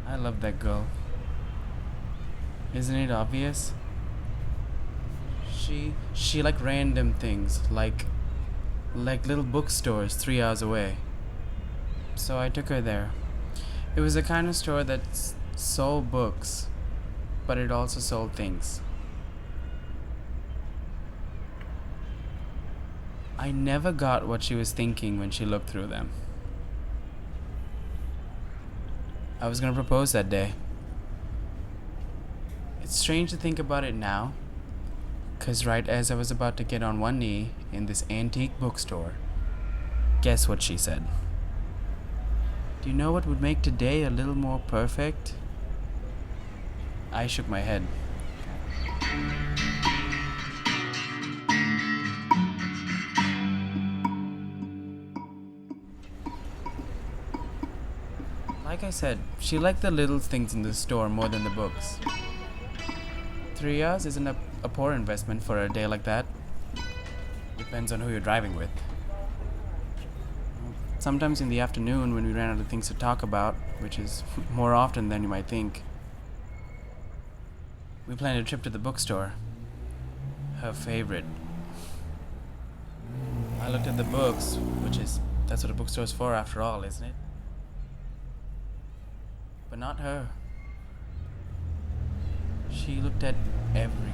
I love that girl. Isn't it obvious? She like random things, like little bookstores 3 hours away. So I took her there. It was the kind of store that sold books, but it also sold things. I never got what she was thinking when she looked through them. I was gonna propose that day. It's strange to think about it now, 'cause right as I was about to get on one knee in this antique bookstore, guess what she said? Do you know what would make today a little more perfect? I shook my head. Like I said, she liked the little things in the store more than the books. 3 hours isn't a poor investment for a day like that. Depends on who you're driving with. Sometimes in the afternoon when we ran out of things to talk about, which is more often than you might think, we planned a trip to the bookstore. Her favorite. I looked at the books, that's what a bookstore's for after all, isn't it? But not her. She looked at everything.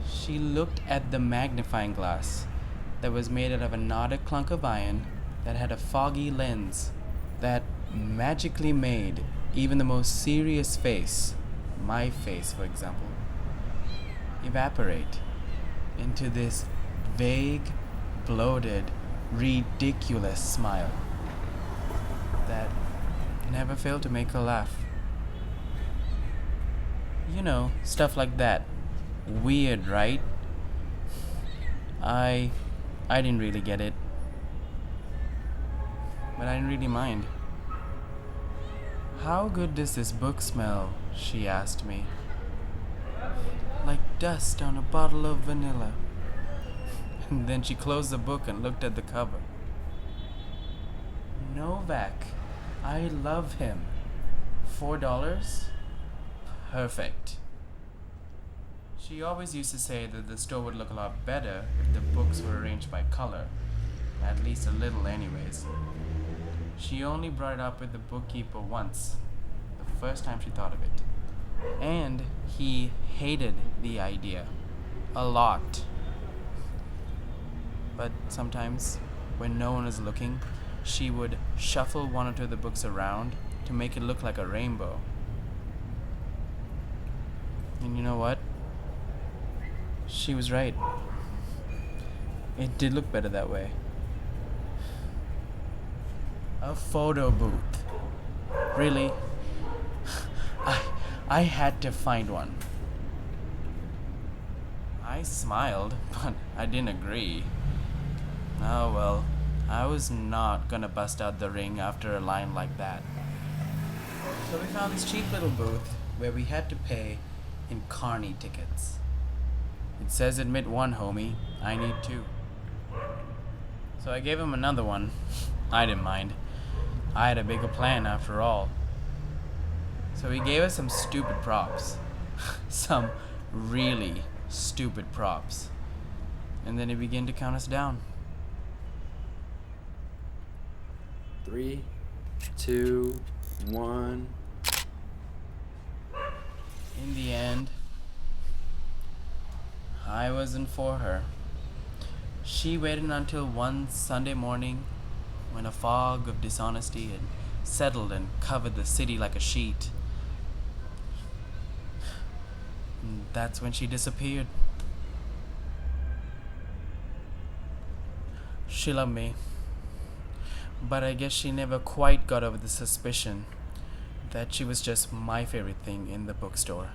She looked at the magnifying glass that was made out of a knotted clunk of iron that had a foggy lens that magically made even the most serious face, my face for example, evaporate into this vague, bloated, ridiculous smile that never failed to make her laugh. You know, stuff like that. Weird, right? I didn't really get it. But I didn't really mind. How good does this book smell? She asked me. Like dust on a bottle of vanilla. And then she closed the book and looked at the cover. Novak. I love him. $4? Perfect. She always used to say that the store would look a lot better if the books were arranged by color. At least a little anyways. She only brought it up with the bookkeeper once. The first time she thought of it. And he hated the idea. A lot. But sometimes, when no one is looking, she would shuffle one or two of the books around to make it look like a rainbow. And you know what? She was right. It did look better that way. A photo booth. Really? I had to find one. I smiled, but I didn't agree. Oh well, I was not gonna bust out the ring after a line like that. So we found this cheap little booth where we had to pay in carny tickets. It says admit one, homie. I need two. So I gave him another one. I didn't mind. I had a bigger plan after all. So he gave us some stupid props. Some really stupid props. And then he began to count us down. 3, 2, 1. In the end, I wasn't for her. She waited until one Sunday morning when a fog of dishonesty had settled and covered the city like a sheet. And that's when she disappeared. She loved me, but I guess she never quite got over the suspicion that she was just my favorite thing in the bookstore.